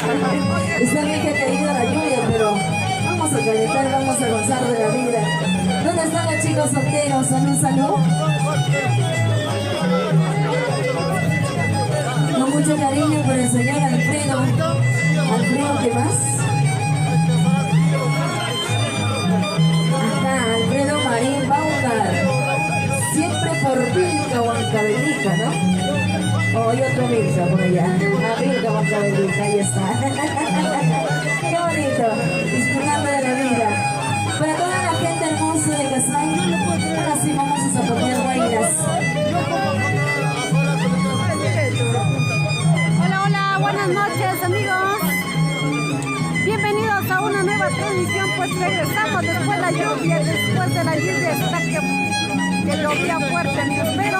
Está bien que ha caído la lluvia, pero vamos a calentar, vamos a gozar de la vida. ¿Dónde están los chicos solteros? ¿Salud, salud? Con mucho cariño por el señor Alfredo. Alfredo, ¿qué más? Acá, Alfredo Marín Baucar. Siempre por Vilca, Huancavelica, ¿no? Oh, hay otro Vilca por allá. Ah, Vilca, Huancavelica, ahí está. Qué bonito, disfrutando de la vida. Para toda la gente hermosa de Casay, ahora sí vamos a zapatear bailas. Hola, hola, buenas noches amigos. Bienvenidos a una nueva transmisión, pues regresamos después de la lluvia hasta que llovía fuerte, amigos, pero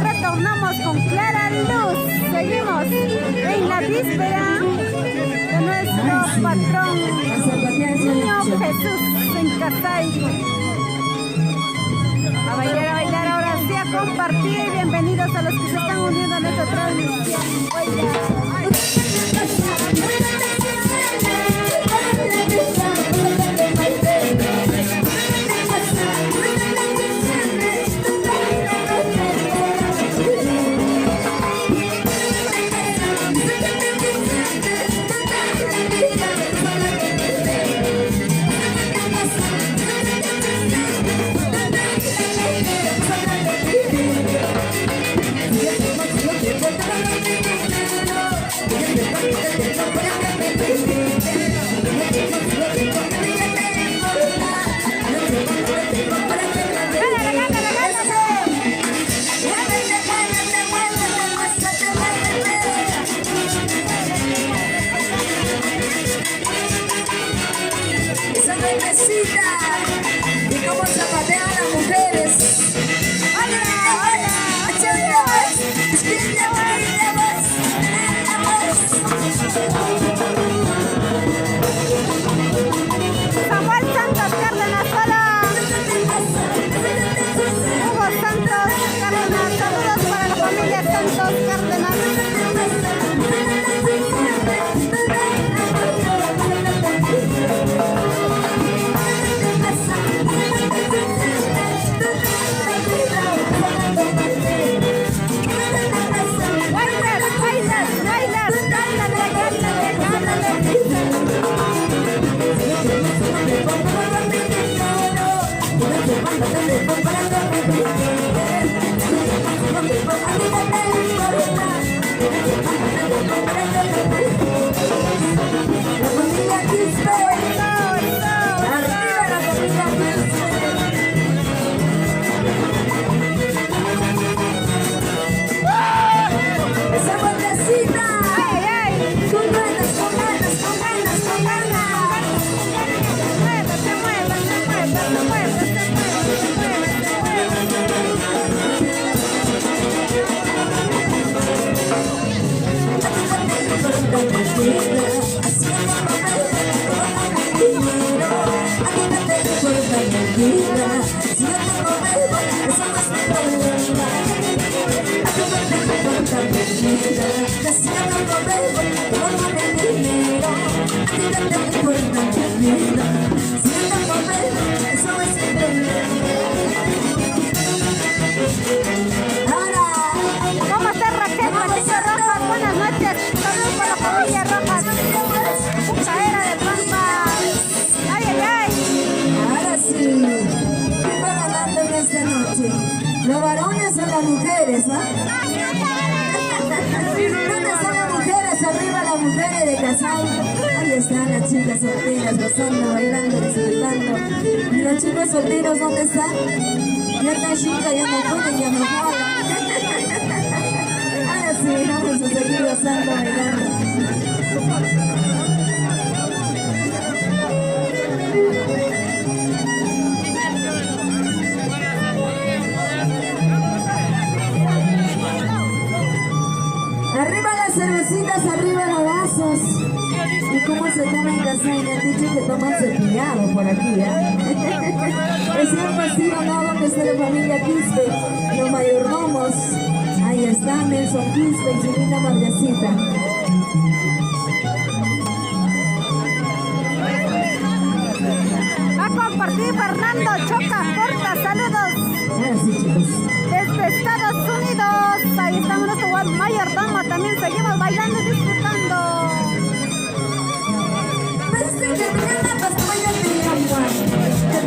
retornamos con clara luz. Seguimos en la víspera de nuestro patrón, Niño Jesús en Casay. A bailar ahora sí, a compartir. Bienvenidos a los que se están uniendo a nuestra transmisión. Y cómo zapatean las mujeres. ¡Hola, hola! Samuel Santos Cárdenas, hola. Hugo Santos Cárdenas, saludos para la familia Santos Cárdenas. ¿Cómo está Raquel Patricio Rojas? Buenas noches. Saludos para la familia Rojas. Caera de Pampa. Ay, ay, ay. Ahora sí. ¿Quién va ganando en esta noche? ¿Los varones o las mujeres, ah? ¿Dónde están las mujeres? Arriba las mujeres de Casay. Ahí están las chicas solteras gozando, bailando, disfrutando. ¿Y los chicos solteros dónde están? Ya está chica, ya no pueden, ya no jalan. Ahora sí, vamos a seguir gozando, bailando. Arriba las cervecitas, arriba los vasos. ¿Y cómo se toma en Casay? Me han dicho que toman cepillado por aquí, ¿eh? Es un vacío, ¿no? Donde está la familia Quispe, los mayordomos. Ahí está Nelson Quispe y su linda madrecita. aquí Fernando Choca Porta, saludos Ahora sí, chicos. desde Estados Unidos. Ahí estamos nuestro mayordomo, también seguimos bailando y disfrutando.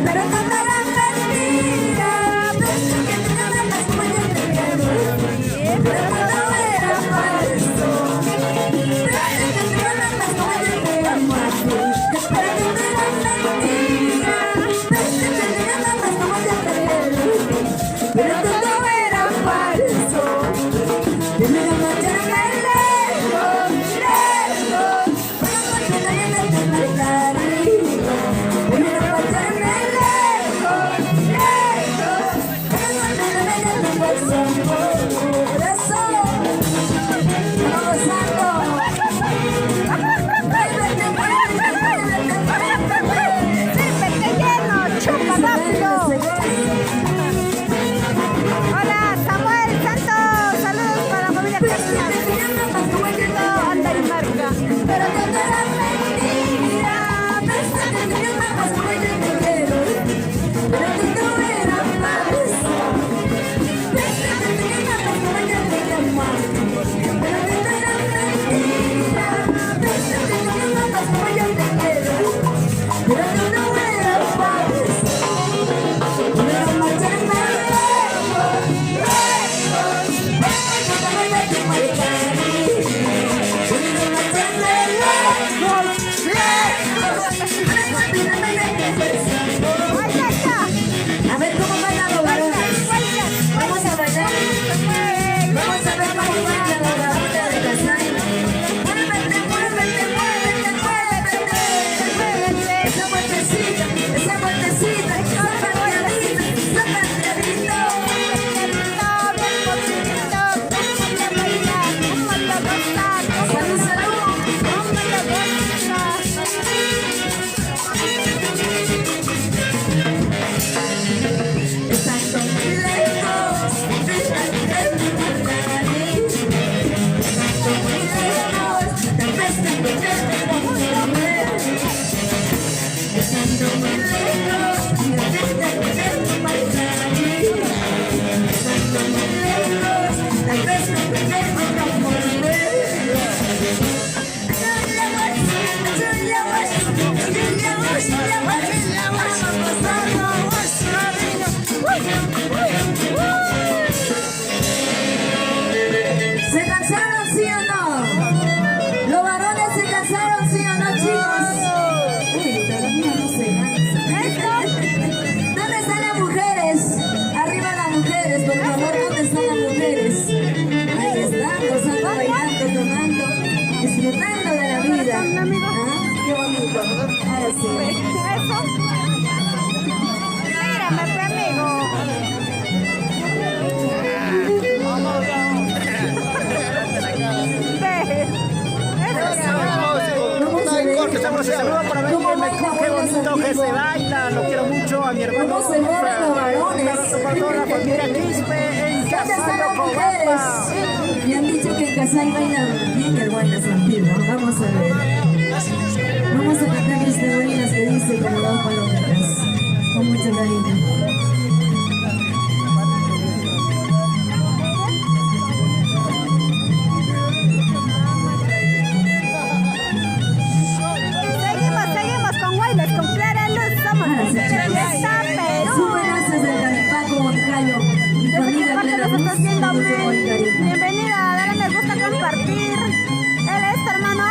Pero no me la mentira, pensé que tenía más como yo te quiero, pero no era falso. Pensé que tenía más como yo te amo así, pero no era mentira. Pensé que tenía más como yo te quiero, pero todo era falso. Yo me lo manché lejos, lejos, pero no tenía nada que marcar. Hola, Samuel Santos, saludos para la familia Castillo. Anda y marca. Pero no era mentira, pensé que tenía más como yo te quiero, pero todo era falso. Pensé que tenía más como yo te amo, pero todo era mentira. Pensé que tenía más como yo te quiero, pero todo era falso. Pero marcharme lejos, lejos, porque no me dejes marchar. A ver cómo bailan los varones. Vamos a bailar. Vamos a ver cómo bailan los varones de Casay. Muévete, muévete, muévete, muévete. Esa vueltecita, esa vueltecita, sácate adentro. Salud, salud. Estando muy lejos, estando muy lejos, tal vez te encuentres como una mujer. Estando muy lejos, tal vez te encuentres como una mujer. Estando muy lejos, tal vez te encuentres como una mujer. ¿Se cansaron, sí o no? ¿Los varones se cansaron, sí o no, chicos? Uy, todavía no se cansan. ¿Dónde están las mujeres? Arriba las mujeres, por favor, ¿dónde están las mujeres? Ahí están, gozando, bailando, tomando, disfrutando de la vida. ¿Ah? Qué bonito. Ahora sí. Eso. Mírame, mi amigo. Qué bonito que se baila, lo quiero mucho a mi hermano. ¿Cómo se mueven los varones? Para toda la familia Quispe en ¿Dónde están Casayo, las mujeres? Cobamba. Me han dicho que en Casay bailan bien hermanas antiguas. Vamos a ver. Vamos a cantar este bailas que dice como dos palomitas. Con mucho cariño. Seguimos con bailes, con Clara Luz. Somos desde Fiesta Perú. Súbenos desde el Canipaco, Moncayo. Y Desde familia qué parte Clara nos Luz, estás viendo, con mucho Mel? cariño. Bienvenida, dale me gusta compartir. ¿Él es tu hermano?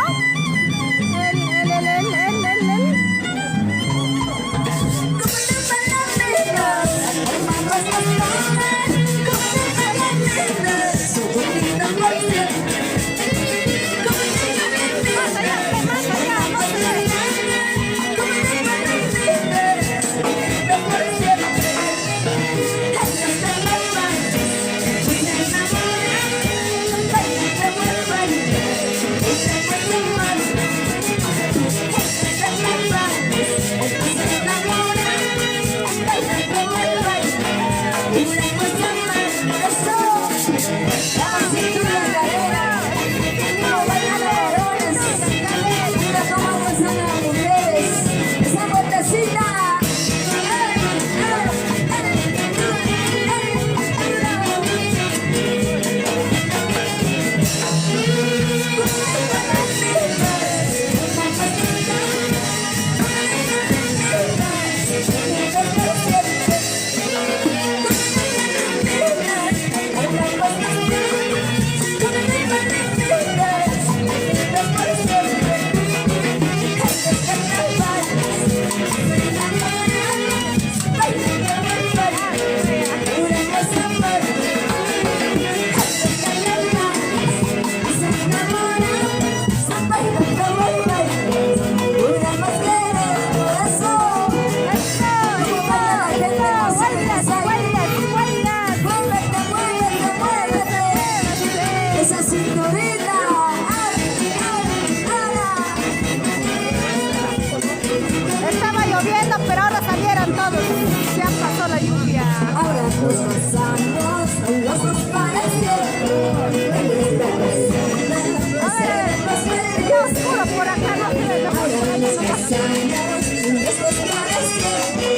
años y estos para siempre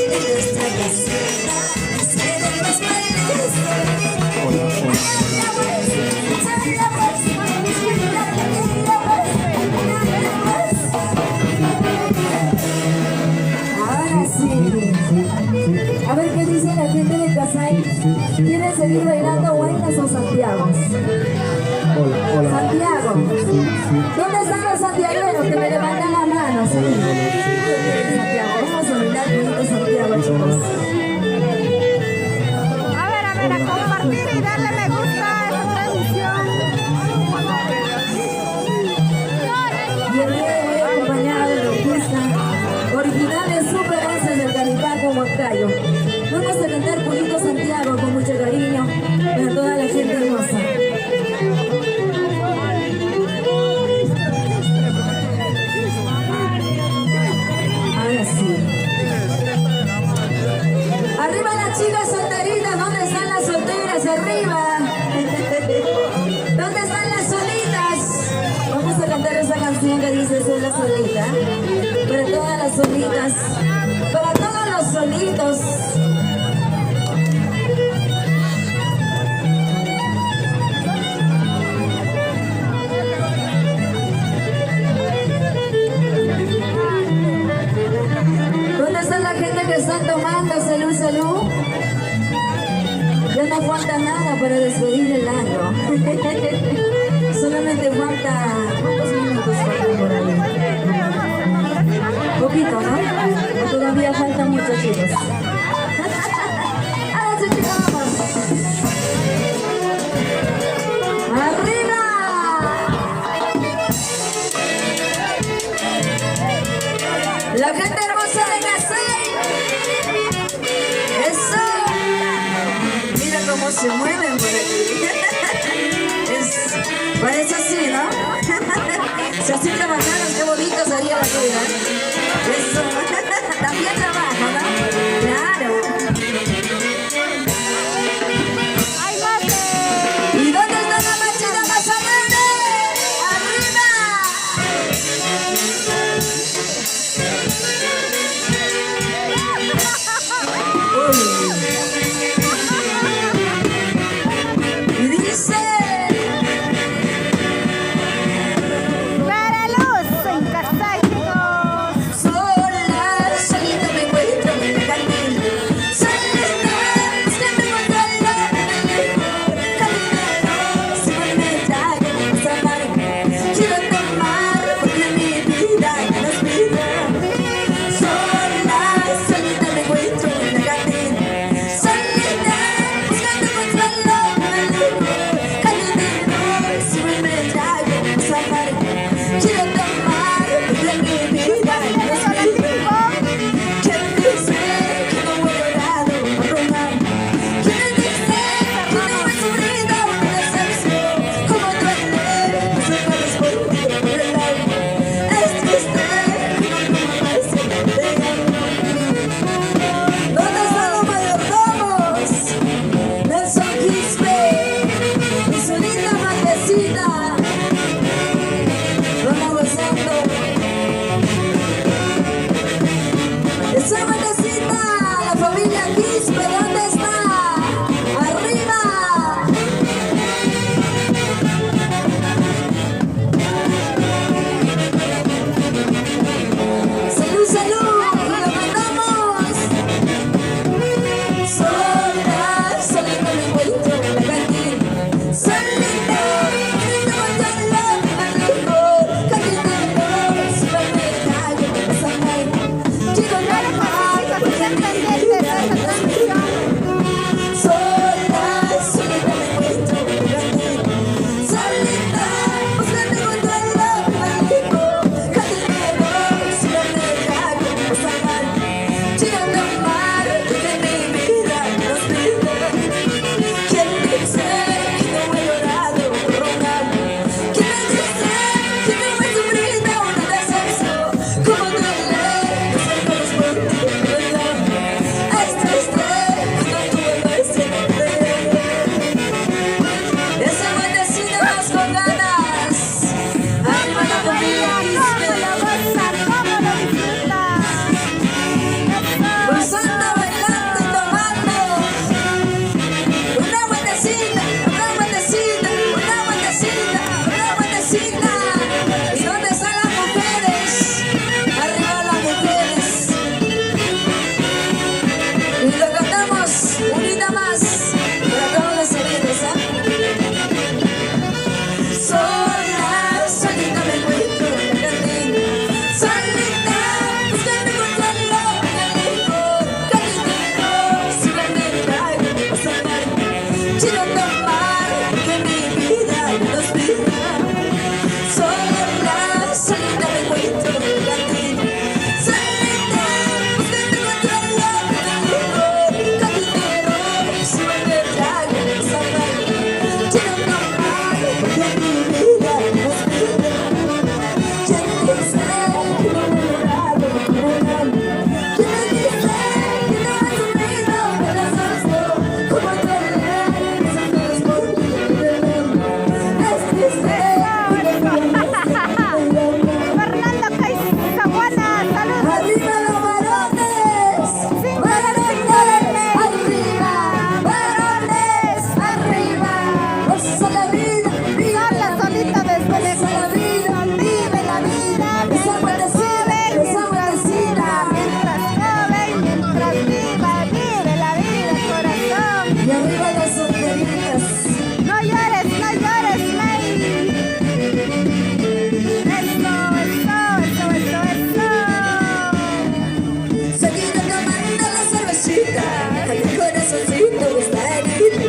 en nuestra casita seremos felices. Ahora sí. A ver qué dice la gente de Casay. ¿Quieren seguir bailando Huaynas o Santiago? Santiago. ¿Dónde están los santiagueros que me levantan la mano? Sí. Santiago. Vamos a bailar bonito Santiago, chicos. A ver, a compartir y darle me gusta a esta transmisión. Y el día de hoy acompañada de la orquesta originales Super 11 del Calipaco Huancayo. Vamos a cantar bonito Santiago con mucho cariño para toda la gente hermosa. Ahora sí. Arriba las chicas solteritas, ¿dónde están las solteras? Arriba. ¿Dónde están las solitas? Vamos a cantar esa canción que dice soy la solita. Para todas las solitas, para todos los solitos. ¿Dónde está la gente que están tomando? Salud, salud. Ya no falta nada para despedir el año. Solamente falta, ¿cuántos minutos faltan por ahí? Poquito, ¿no? O todavía falta mucho, chicos. Ahora sí, chicos, vamos. ¡Arriba! La gente hermosa de Casay. Eso. Mira cómo se mueven por aquí. Parece así, ¿no? Si así trabajaran, qué bonito sería la vida. Eso. También trabaja, ¿no? Claro. ¡Ay, mate! ¿Y dónde está la machita más grande? ¡Arriba! Y dice... ¡Clara luz en Casay, chicos! Sola, solita me encuentro en el jardín. Solita, buscando encontrarla en el caminando. Si no me trae, vamos a amar. Quiero tomar porque mi vida Solita, buscando consuelo, caminero, sin la verdad, pasar, quiero tomar que mi vida nos pida. Sola, solita me encuentro contigo. Solita, buscando consuelo, caminero, sin la verdad, pasar, quiero tomar que mi vida nos pida. Ya te sé. Fernando Caguana, saludos. ¡Arriba los varones! ¡Varones! ¡Arriba! ¡Varones! ¡Arriba! ¡Goza la vida! Sola, solita desde ¡Goza la vida! ¡Vive la vida! ¡Esa buenecita! ¡Esa buenecita! mientras joven, mientras viva, vive la vida, corazón. Y arriba las solteritas. No llores, May. Seguido tomando la cervecita, que el corazoncito está herido.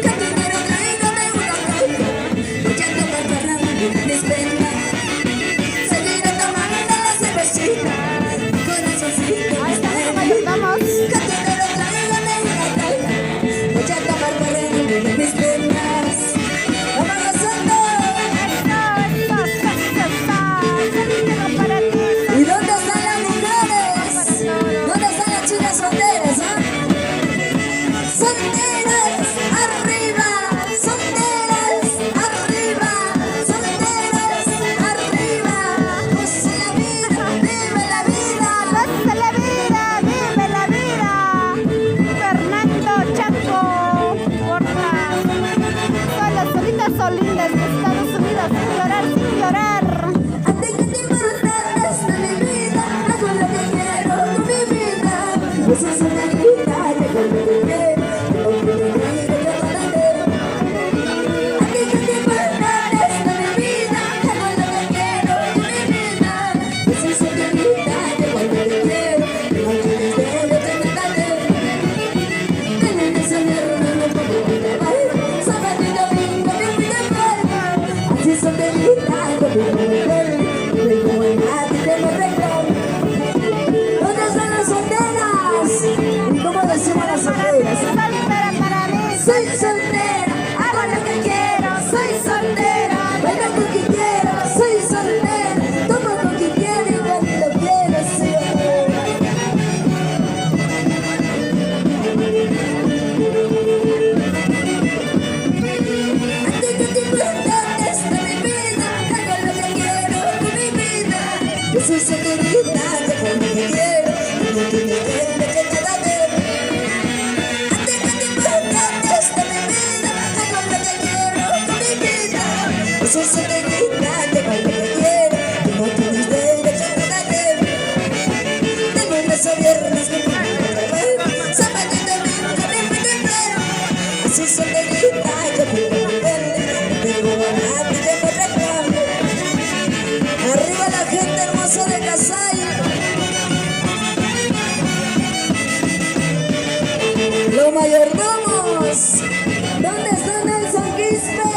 Caminero, tráigame una copa, voy a tomar para mis penas. Seguido tomando la cervecita, mi corazoncito está herido. Vamos. Caminero, tráigame una copa, voy a tomar para mis penas. Vamos gozando. ¿Y dónde están las mujeres? ¿Dónde están las chicas solteras, Solteras, arriba, solteras, arriba, solteras, arriba. Goza la vida, vive la vida. Goza la vida, vive la vida. Fernando Chaco, Porras. Solitas, de Estados Unidos, sin llorar, sin llorar. A ti que te importas de mi vida, hago lo que quiero con mi vida. Eso es una grita, que con lo que quiero, con mi vida, yo para ti. A ti que te importas de mi vida, hago lo que quiero con mi vida. Eso es una grita, que con lo que quiero, con mi vida, yo para ti. De lunes a viernes no puedo trabajar, sábado y domingo me fui de palma. Así solterita, con mi mujer, no hay como nadie que me reclame. ¿Dónde están las solteras? ¿Y cómo decimos las solteras? Soltera para mí. Soy soltera, hago lo que quiero, soy soltera, bailo con quien quiero, soy soltera, tomo con quien quiero y cuando quiero, sí. A ti que te importas de mi vida, hago lo que quiero con mi vida. Yo soy solterita, que hago lo que quiero, no tiene que cada vez. A ti que te importas de mi vida, hago lo que quiero con mi vida. Yo soy solterita, que hago lo que quiero, no tienes derecho a cada vez. De lunes a viernes me voy a trabajar, sábado y domingo me fui de pleno. Así solterita, yo puedo moverme, no tengo a nadie que me reclame. Arriba la gente hermosa de Casay. Los mayordomos, ¿dónde está Nelson Quispe?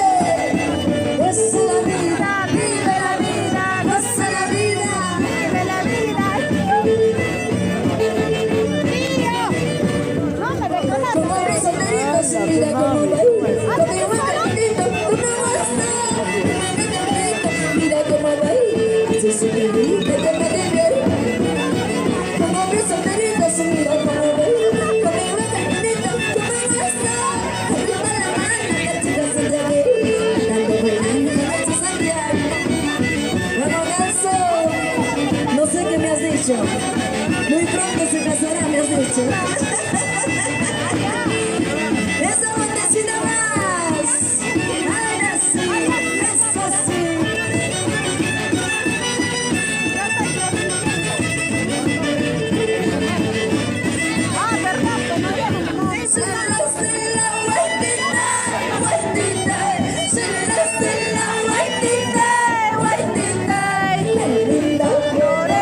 Goza la vida, vive la vida, goza la vida. Vive la vida. Tío, no me reconoces. Como los solteritos, mira cómo baila. Como yo solterito, ¿cómo está? Mira cómo baila. Así solterita, que me divierte. Como los solteritos, mira cómo baila. Como yo solterito, ¿cómo está? Arriba la mano, la chica se te ve. Dando bailando, la chica se te ve. Bueno, Ganso, no sé qué me has dicho. Muy pronto se casará, me has dicho. ¡Esa botecita más! ¡Ahora sí! ¡Eso sí! Lloré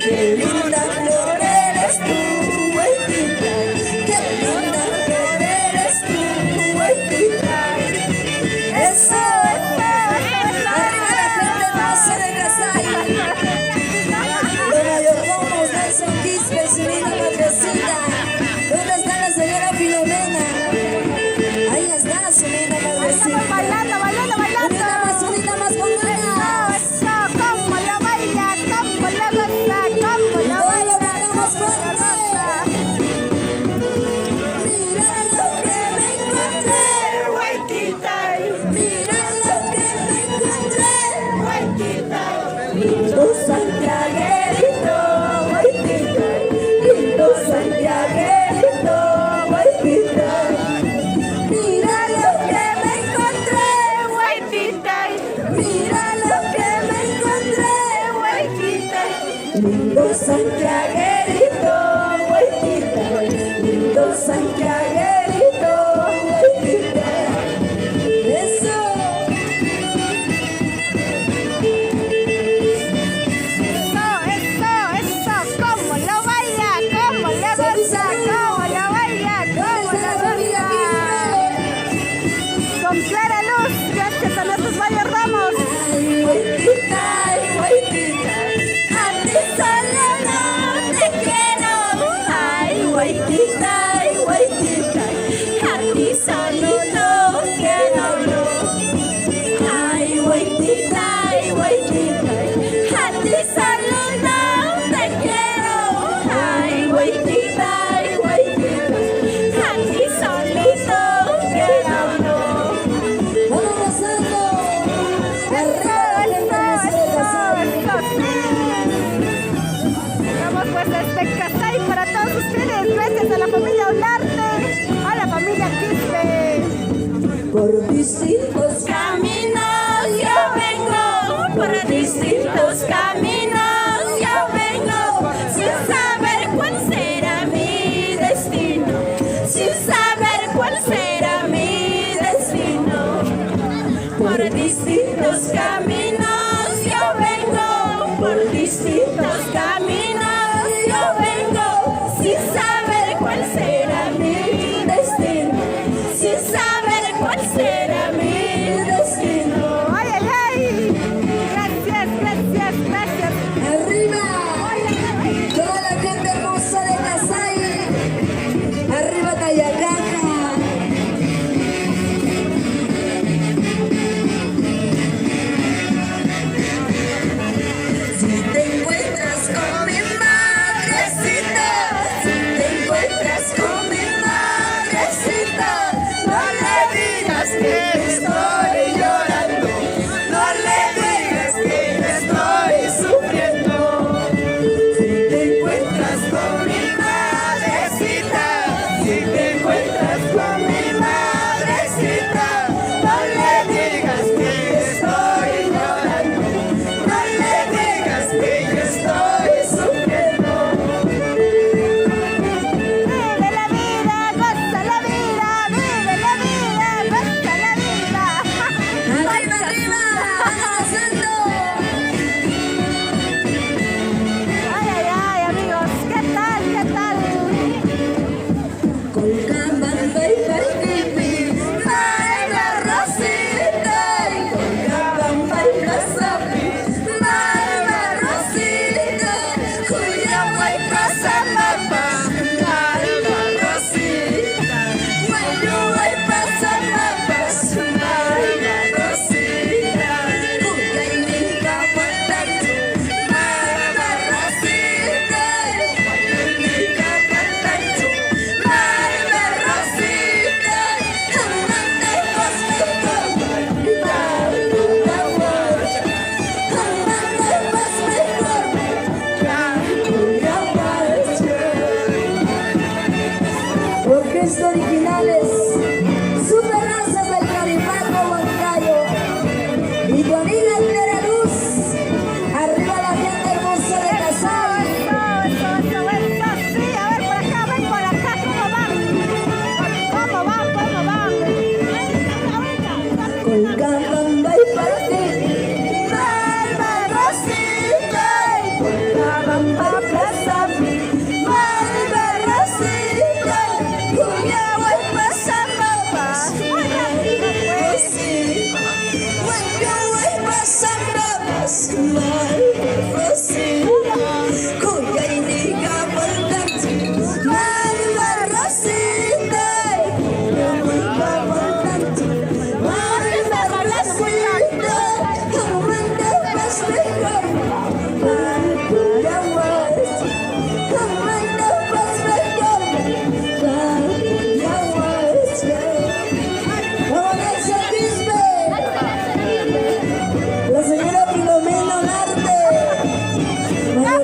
Qué linda flor eres tú, huertita. Qué linda flor eres tú, huertita. Eso, arriba la gente hermosa de Casay. Los mayordomos Nelson Quispe, su linda madrecita. ¿Dónde está la señora Filomena? Ahí está su linda madrecita. Bailando, bailando, bailando. Unita más con ganas. Eso, como lo baila, como lo goza, como lo Todos baila, lo bailamos fuerte. Mira lo que me encontré, huertita. Mira lo que me encontré, huertita. Lindo santiaguerito, huertita. Lindo santiaguerito, huertita. Mira lo que me encontré, huertita. Mira lo que me encontré, huertita. Lindo santiaguerito, huertita. Lindo santiaguerito, huertita. Eso. eso, como lo baila, como lo goza, como lo baila, como lo goza. Con clara luz, gracias a nuestros mayordomos. Ay, huertita, a ti solo no te quiero. Ay, huertita, a ti solo no quiero, no. Ay, huertita, a ti solo no te quiero. Ay, huertita, a ti solo no quiero, no. Vamos gozando. Arriba la gente hermosa de Casay. Vamos pues desde Casay para todos ustedes, gracias a la familia Olarte, a la familia Quispe. Por distintos caminos yo vengo, por distintos caminos yo vengo, sin saber cuál será mi destino, sin saber cuál será mi destino. Por distintos caminos yo vengo, por distintos caminos yo vengo, sin saber cuál será mi destino, sin saber cuál será mi destino. ¡Ay, ay, ay! Gracias, gracias, gracias. Arriba, toda la gente hermosa de Casay. Arriba Tayacaca. Si te encuentras con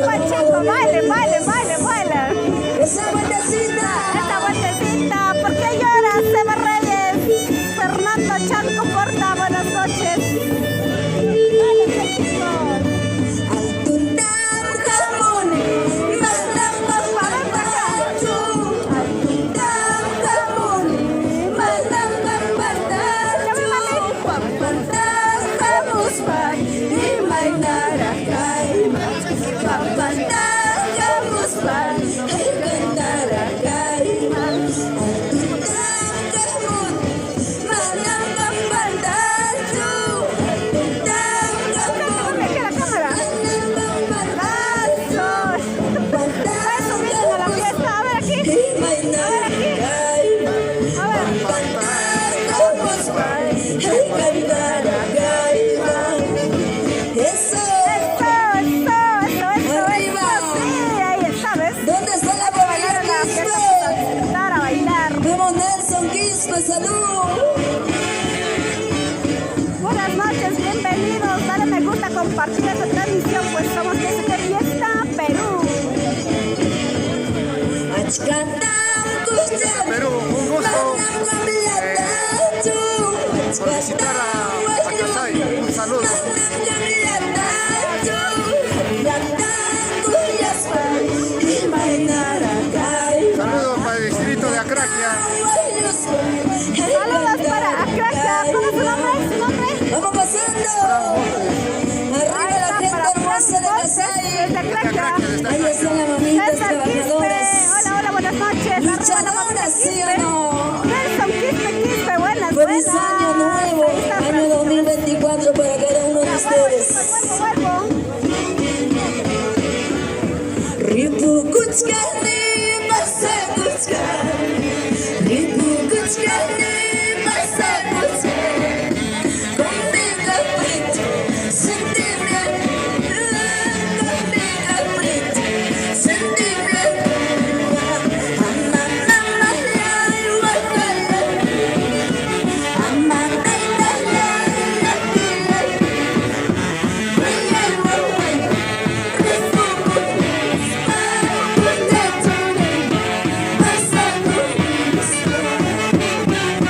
Pacheco, baile, baile, baile, baile. Esa vueltecita. Esta vueltecita, ¿por qué lloras, Seba Reyes? Fernando Chanco Porta, buenas noches. Dale, chicos. Altuntam jamón, malam pampatachu. Altuntam jamón, malam pampatachu. Pampatang kamuspan, imay narakay. Pampatang kamuspan, imay narakay. Altuntam jamón, malam pampatachu. Altuntam jamón. ¿Dónde queda la cámara? Eso vienen a la fiesta. A ver aquí. A ver aquí. A ver. Eso. Eso. Arriba. Sí, ahí sabes. ¿Dónde está la Bailar en la familia fiesta, Quispe? a disfrutar, a bailar. Vemos Nelson Quispe, salud. Buenas noches, bienvenidos. Dale me gusta, compartir esta transmisión, pues somos TST Fiesta Perú. Achkantam kucham, Perú, un gusto manam kamlatatu. por visitar a Pacasay. Un saludo. Manam kamlatatu. Kamlatang kuyaspan, imay narakay. Saludos para el distrito de Acraquia. Saludos para Acraquia. ¿Cuál es su nombre? ¿Su nombre? Vamos pasando. Arriba Ahí la está, gente para hermosa de Fran Casay. desde Acraquia. Ahí están las mamitas César Quispe. trabajadoras. Hola, hola, buenas noches. Arriba la Luchadoras, familia ¿sí o Quispe. no? Nelson Quispe, buenas, Feliz buenas. año nuevo, Ahí está, año Fran. 2024 para cada uno de ustedes. Vuelvo. Ripu kuchkani, pasa kuchkani. Ripu kuchkani, pasa kuchkani. Comida frita, sentirme. Comida frita, sentirme.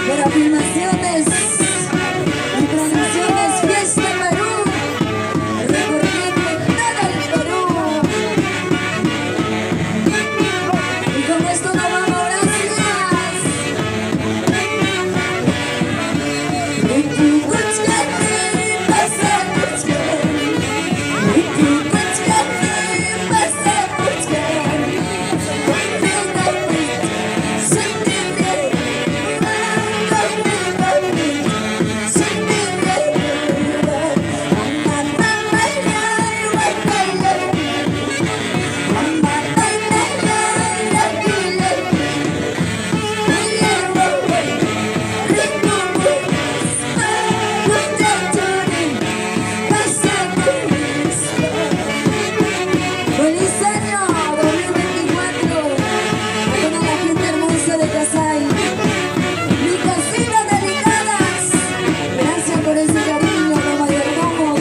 Por afirmaciones y transmisiones Fiesta Perú, recorriendo todo el Perú. Y con esto nos vamos, gracias. Ripu kuchkani, pasa kuchkani. Ripu kuchkani, pasa kuchkani. Comida frita, sentirme. ¡Feliz año 2024! A toda la gente hermosa de Casay. Mis casitas delicadas, gracias por ese cariño, los mayordomos.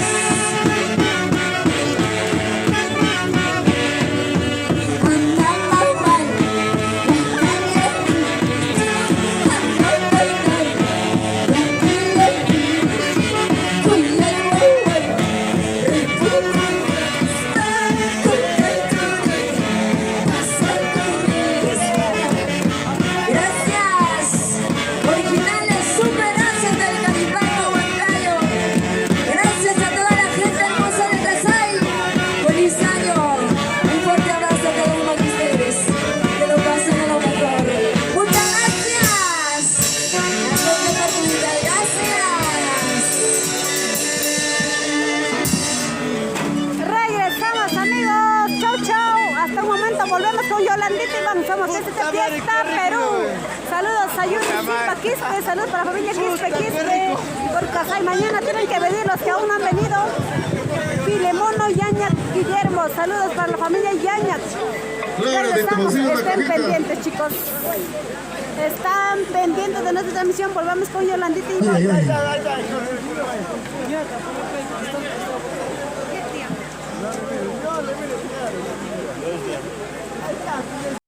Gracias, originales superancias del Calipaco Huancayo. Gracias a toda la gente hermosa de Casay. Feliz año. Un fuerte abrazo a cada uno de ustedes. Que lo pasen a lo mejor. Muchas gracias. Hasta otra oportunidad. Gracias. Regresamos, amigos. Chau, chau. Hasta un momento volvemos con Yolandita y vamos. Somos TST Fiesta Perú. Saludos a Yuri Silva Quispe. Saludos para la familia Quispe. Por Casay. Mañana tienen que venir los que aún no han venido. Filemono, Yañat, Guillermo. Saludos para la familia Yañat. Regresamos. Estén pendientes, chicos. Están pendientes de nuestra transmisión. Volvamos con Yolandita y